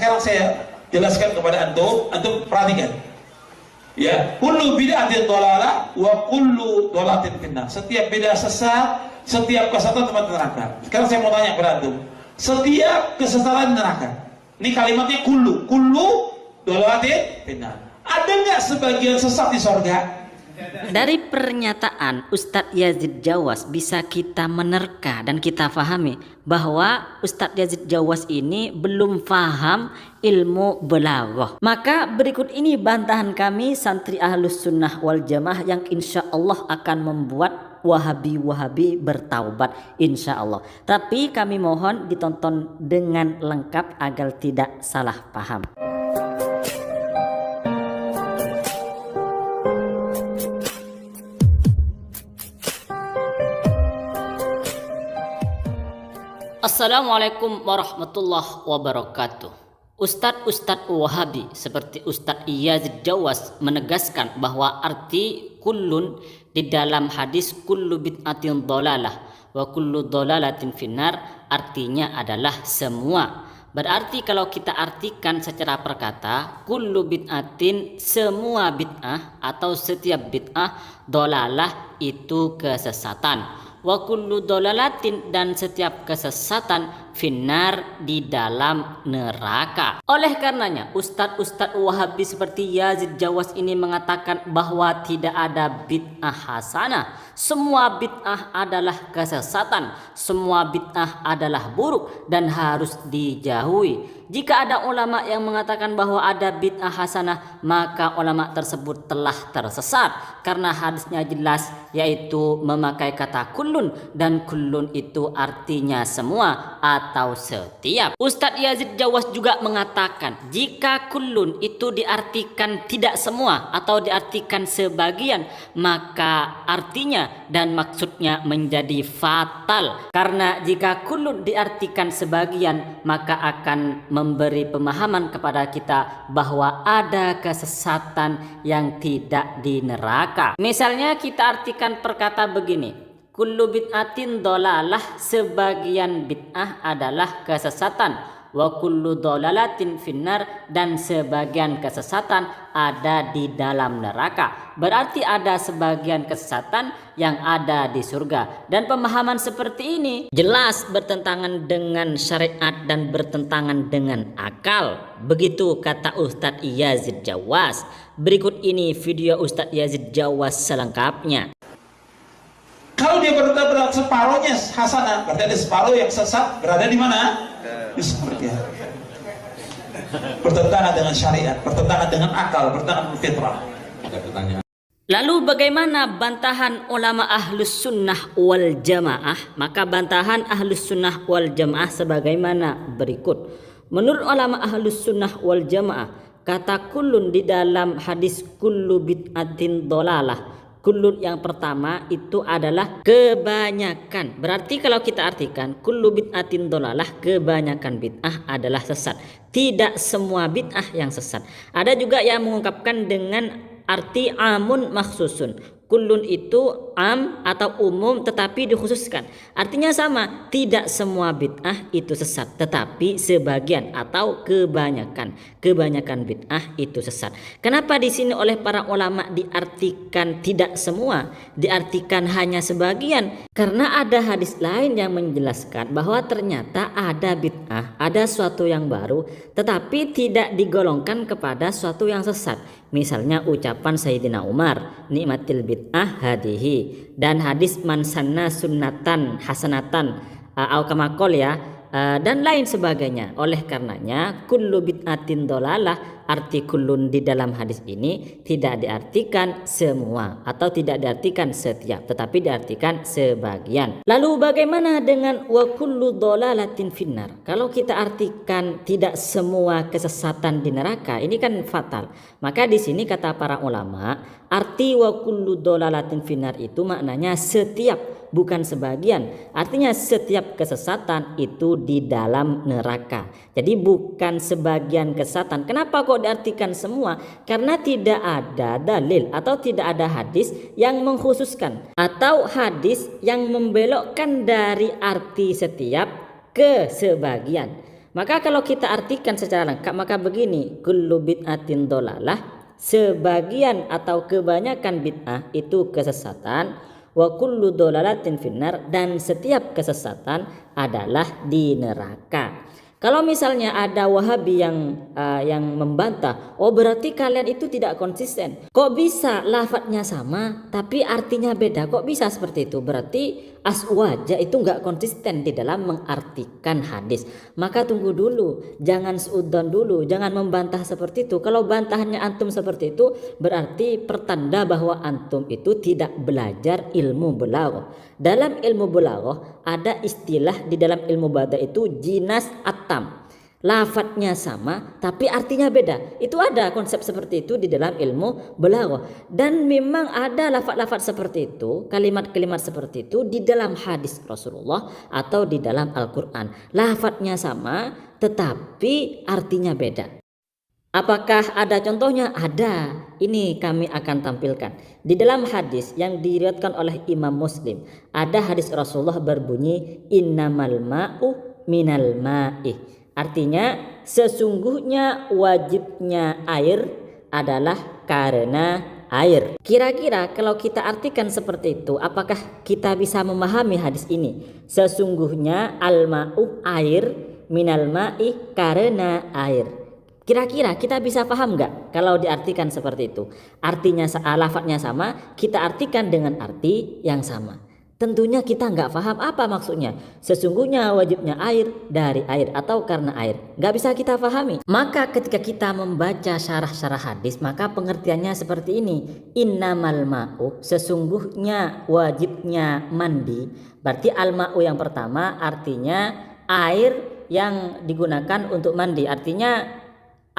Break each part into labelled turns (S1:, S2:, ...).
S1: sekarang saya jelaskan kepada antum perhatikan. Ya, kullu bid'atin dhalalah wa kullu dhalalatin finnar. Setiap bid'ah sesat, setiap kesesatan tempat neraka. Sekarang saya mau tanya kepada antum, setiap kesesatan neraka. Ini kalimatnya kullu dhalalatin finnar. Ada nggak sebagian sesat di sorga?
S2: Dari pernyataan Ustadz Yazid Jawas bisa kita menerka dan kita pahami bahwa Ustadz Yazid Jawas ini belum paham ilmu balaghah. Maka berikut ini bantahan kami santri Ahlus Sunnah wal Jamaah yang insya Allah akan membuat Wahabi bertaubat insya Allah. Tapi kami mohon ditonton dengan lengkap agar tidak salah paham. Assalamualaikum warahmatullahi wabarakatuh. Ustadz Wahabi seperti Ustadz Yazid Jawas menegaskan bahwa arti kullun di dalam hadis kullu bid'atin dhalalah wa kullu dhalalatin finnar artinya adalah semua. Berarti kalau kita artikan secara perkata, kullu bid'atin semua bid'ah atau setiap bid'ah, dhalalah itu kesesatan. Wa kullu dhalalatin dan setiap kesesatan finnar di dalam neraka. Oleh karenanya Ustadz Wahabi seperti Yazid Jawas ini mengatakan bahwa tidak ada bid'ah hasanah. Semua bid'ah adalah kesesatan, semua bid'ah adalah buruk dan harus dijauhi. Jika ada ulama yang mengatakan bahwa ada bid'ah hasanah, maka ulama tersebut telah tersesat karena hadisnya jelas, yaitu memakai kata kullun, dan kullun itu artinya semua atau setiap. Ustadz Yazid Jawas juga mengatakan jika kullun itu diartikan tidak semua atau diartikan sebagian, maka artinya dan maksudnya menjadi fatal, karena jika kullun diartikan sebagian maka akan memberi pemahaman kepada kita bahwa ada kesesatan yang tidak di neraka. Misalnya kita artikan perkata begini, kullu bid'atin dhalalah, sebagian bid'ah adalah kesesatan, wa kullu dhalalatin finnar, dan sebagian kesesatan ada di dalam neraka. Berarti ada sebagian kesesatan yang ada di surga. Dan pemahaman seperti ini jelas bertentangan dengan syariat dan bertentangan dengan akal. Begitu kata Ustadz Yazid Jawas. Berikut ini video Ustadz Yazid Jawas selengkapnya.
S1: Kalau dia berada separohnya hasanah, berarti ada separuh yang sesat berada di mana? Di surga. Bertentangan dengan syariat, bertentangan dengan akal, bertentangan dengan fitrah.
S2: Lalu bagaimana bantahan ulama Ahlus Sunnah wal Jamaah? Maka bantahan Ahlus Sunnah wal Jamaah sebagaimana berikut. Menurut ulama Ahlus Sunnah wal Jamaah, kata kullun di dalam hadis kullu bid'atin dhalalah, kullun yang pertama itu adalah kebanyakan. Berarti kalau kita artikan kullu bid'atin dhalalah, kebanyakan bid'ah adalah sesat. Tidak semua bid'ah yang sesat. Ada juga yang mengungkapkan dengan arti amun makhsusun. Kullun itu am atau umum tetapi dikhususkan. Artinya sama, tidak semua bid'ah itu sesat, tetapi sebagian atau kebanyakan bid'ah itu sesat. Kenapa di sini oleh para ulama diartikan tidak semua, diartikan hanya sebagian? Karena ada hadis lain yang menjelaskan bahwa ternyata ada bid'ah, ada suatu yang baru, tetapi tidak digolongkan kepada suatu yang sesat. Misalnya ucapan Sayyidina Umar, nikmatil bid'ah hadihi, dan hadis man sanna sunnatan hasanatan au kama qol ya, dan lain sebagainya. Oleh karenanya kullu bid'atin dhalalah, arti kullun di dalam hadis ini tidak diartikan semua atau tidak diartikan setiap, tetapi diartikan sebagian. Lalu bagaimana dengan wa kullu dhalalatin finnar? Kalau kita artikan tidak semua kesesatan di neraka, ini kan fatal. Maka di sini kata para ulama, arti wa kullu dhalalatin finnar itu maknanya setiap, bukan sebagian. Artinya setiap kesesatan itu di dalam neraka. Jadi bukan sebagian kesesatan. Kenapa kok diartikan semua? Karena tidak ada dalil atau tidak ada hadis yang mengkhususkan atau hadis yang membelokkan dari arti setiap ke sebagian. Maka kalau kita artikan secara lengkap maka begini, kullu bid'atin dolalah, sebagian atau kebanyakan bid'ah itu kesesatan, wa kullu dolalatin finnar, dan setiap kesesatan adalah di neraka. Kalau misalnya ada Wahabi yang membantah, oh berarti kalian itu tidak konsisten. Kok bisa lafadznya sama tapi artinya beda? Kok bisa seperti itu? Berarti aswaja itu nggak konsisten di dalam mengartikan hadis. Maka tunggu dulu, jangan seudon dulu, jangan membantah seperti itu. Kalau bantahannya antum seperti itu, berarti pertanda bahwa antum itu tidak belajar ilmu balaghah. Dalam ilmu balaghah ada istilah di dalam ilmu balaghah itu jinas atam. Lafadznya sama tapi artinya beda. Itu ada konsep seperti itu di dalam ilmu balaghah. Dan memang ada lafadz-lafadz seperti itu, kalimat-kalimat seperti itu di dalam hadis Rasulullah atau di dalam Al-Qur'an. Lafadznya sama tetapi artinya beda. Apakah ada contohnya? Ada. Ini kami akan tampilkan. Di dalam hadis yang diriwayatkan oleh Imam Muslim, ada hadis Rasulullah berbunyi innamal ma'u minal ma'i. Artinya sesungguhnya wajibnya air adalah karena air. Kira-kira kalau kita artikan seperti itu, apakah kita bisa memahami hadis ini? Sesungguhnya al-ma'u air, minal ma'i karena air. Kira-kira kita bisa paham nggak kalau diartikan seperti itu? Artinya lafadznya sama, kita artikan dengan arti yang sama. Tentunya kita nggak paham apa maksudnya. Sesungguhnya wajibnya air dari air atau karena air. Nggak bisa kita pahami. Maka ketika kita membaca syarah-syarah hadis, maka pengertiannya seperti ini. Innamal ma'u, sesungguhnya wajibnya mandi. Berarti al-ma'u yang pertama artinya air yang digunakan untuk mandi. Artinya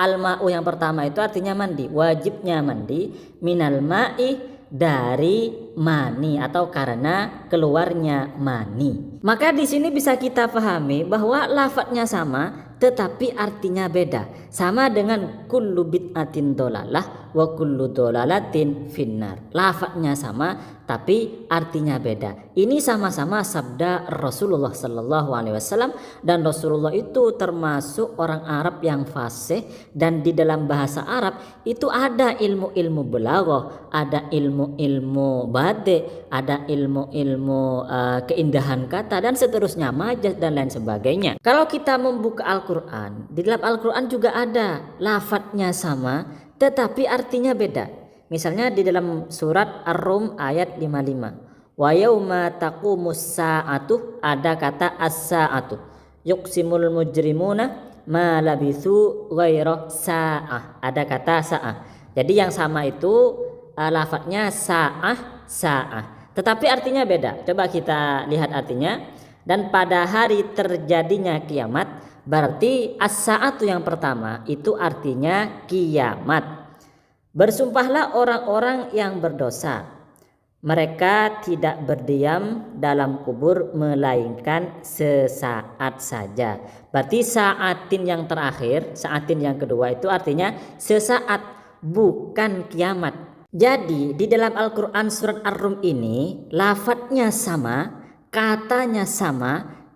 S2: al-ma'u yang pertama itu artinya mandi, wajibnya mandi, minal ma'i dari mani atau karena keluarnya mani. Maka di sini bisa kita pahami bahwa lafadznya sama tetapi artinya beda. Sama dengan kullu bid'atin dolalah wa kullu dolalatin finnar. Lafadznya sama tapi artinya beda. Ini sama-sama sabda Rasulullah sallallahu alaihi wasallam, dan Rasulullah itu termasuk orang Arab yang fasih, dan di dalam bahasa Arab itu ada ilmu-ilmu balaghah, ada ilmu-ilmu badi', ada ilmu-ilmu keindahan kata dan seterusnya, majaz dan lain sebagainya. Kalau kita membuka Al-Qur'an, di dalam Al-Qur'an juga ada lafadznya sama tetapi artinya beda. Misalnya di dalam surat Ar-Rum ayat 55. Wa yauma taqumus sa'atu, ada kata as-sa'atu. Yuqsimul mujrimuna ma labithu ghaira sa'ah. Ada kata sa'ah. Jadi yang sama itu lafadznya sa'ah. Tetapi artinya beda. Coba kita lihat artinya. Dan pada hari terjadinya kiamat, berarti as-sa'atu yang pertama itu artinya kiamat. Bersumpahlah orang-orang yang berdosa, mereka tidak berdiam dalam kubur melainkan sesaat saja. Berarti saatin yang terakhir, saatin yang kedua itu artinya sesaat, bukan kiamat. Jadi di dalam Al-Quran surat Ar-Rum ini lafadznya sama, katanya sama,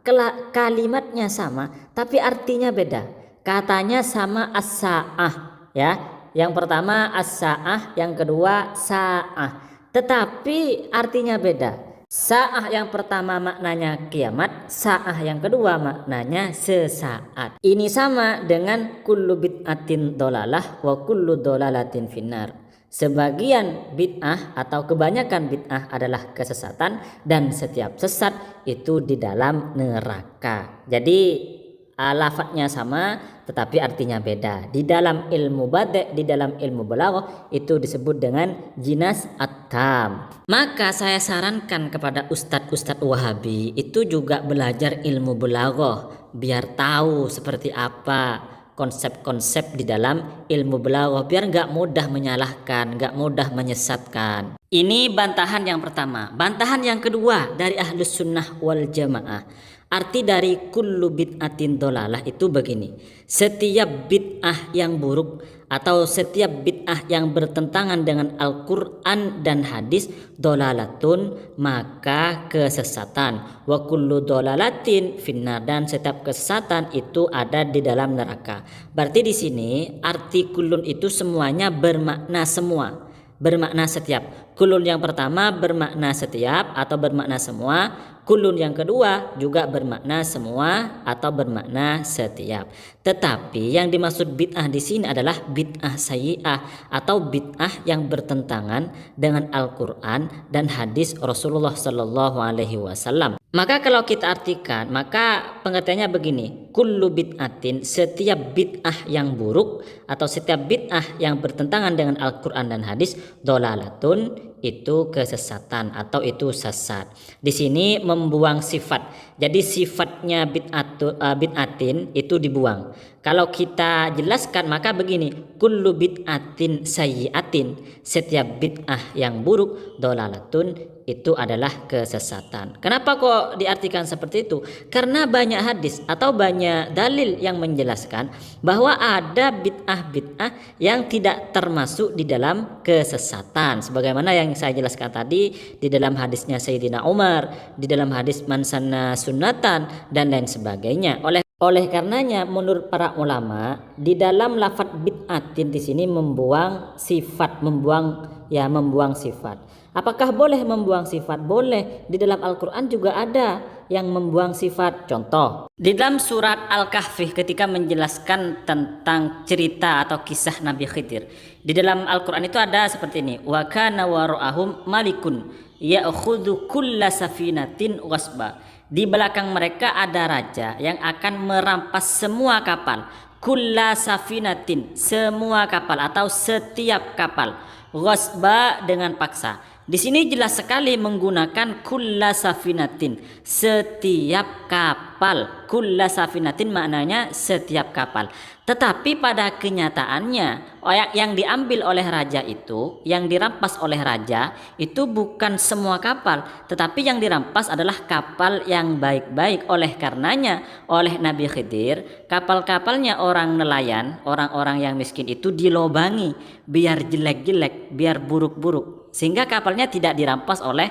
S2: kalimatnya sama, tapi artinya beda. Katanya sama as-sa'ah, ya. Yang pertama as-sa'ah, yang kedua sa'ah. Tetapi artinya beda. Sa'ah yang pertama maknanya kiamat, sa'ah yang kedua maknanya sesaat. Ini sama dengan kullu bid'atin dolalah wa kullu dolalatin finnar. Sebagian bid'ah atau kebanyakan bid'ah adalah kesesatan, dan setiap sesat itu di dalam neraka. Jadi lafadznya sama tetapi artinya beda. Di dalam ilmu badi', di dalam ilmu balaghah itu disebut dengan jinas at-tam. Maka saya sarankan kepada ustadz-ustadz Wahabi itu juga belajar ilmu balaghah biar tahu seperti apa konsep-konsep di dalam ilmu balaghah, biar nggak mudah menyalahkan, nggak mudah menyesatkan. Ini bantahan yang pertama. Bantahan yang kedua dari Ahlus Sunnah wal Jamaah. Arti dari kullu bid'atin dolalah itu begini. Setiap bid'ah yang buruk atau setiap bid'ah bid'ah yang bertentangan dengan Al-Quran dan hadis dolalatun, maka kesesatan. Wa kullu dolalatin finnar, dan setiap kesesatan itu ada di dalam neraka. Berarti di sini arti kullun itu semuanya bermakna semua, bermakna setiap. Kullun yang pertama bermakna setiap atau bermakna semua. Kullun yang kedua juga bermakna semua atau bermakna setiap. Tetapi yang dimaksud bid'ah di sini adalah bid'ah sayyi'ah atau bid'ah yang bertentangan dengan Al-Quran dan hadis Rasulullah Sallallahu Alaihi Wasallam. Maka kalau kita artikan, maka pengertiannya begini: kullu bid'atin, setiap bid'ah yang buruk atau setiap bid'ah yang bertentangan dengan Al-Quran dan hadis, dolalatun, itu kesesatan atau itu sesat. Di sini membuang sifat. Jadi sifatnya bid'atin itu dibuang. Kalau kita jelaskan maka begini: kullu bid'atin sayyi'atin, setiap bid'ah yang buruk, dolalatun, itu adalah kesesatan. Kenapa kok diartikan seperti itu? Karena banyak hadis atau banyak dalil yang menjelaskan bahwa ada bid'ah-bid'ah yang tidak termasuk di dalam kesesatan. Sebagaimana yang saya jelaskan tadi di dalam hadisnya Sayyidina Umar, di dalam hadis man sanna sunnatan dan lain sebagainya. Oleh karenanya menurut para ulama di dalam lafaz bid'atin di sini membuang sifat, membuang sifat. Apakah boleh membuang sifat? Boleh. Di dalam Al-Quran juga ada yang membuang sifat. Contoh, di dalam surat Al-Kahfi ketika menjelaskan tentang cerita atau kisah Nabi Khidir, di dalam Al-Quran itu ada seperti ini: wa kana wara'ahum malikun ya'khudhu kulla safinatin wasba. Di belakang mereka ada raja yang akan merampas semua kapal. Kulla safinatin, semua kapal atau setiap kapal. Wasba, dengan paksa. Di sini jelas sekali menggunakan kulla safinatin, setiap kapal. Kulla safinatin maknanya setiap kapal. Tetapi pada kenyataannya yang diambil oleh raja itu, yang dirampas oleh raja itu bukan semua kapal, tetapi yang dirampas adalah kapal yang baik-baik. Oleh karenanya oleh Nabi Khidir, kapal-kapalnya orang nelayan, orang-orang yang miskin itu dilobangi biar jelek-jelek, biar buruk-buruk, sehingga kapalnya tidak dirampas oleh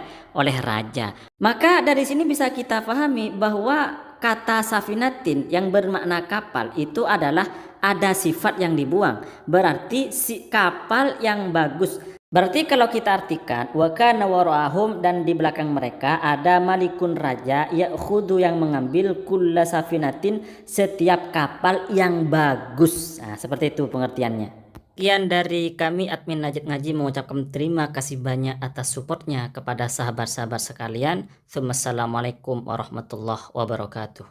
S2: raja. Maka dari sini bisa kita pahami bahwa kata safinatin yang bermakna kapal itu adalah ada sifat yang dibuang, berarti si kapal yang bagus. Berarti kalau kita artikan wa kana wara'ahum, dan di belakang mereka ada malikun, raja, ya'khudhu, yang mengambil kulla safinatin, setiap kapal yang bagus. Nah, seperti itu pengertiannya. Sekian dari kami admin Najat Ngaji mengucapkan terima kasih banyak atas supportnya kepada sahabat-sahabat sekalian. Assalamualaikum warahmatullahi wabarakatuh.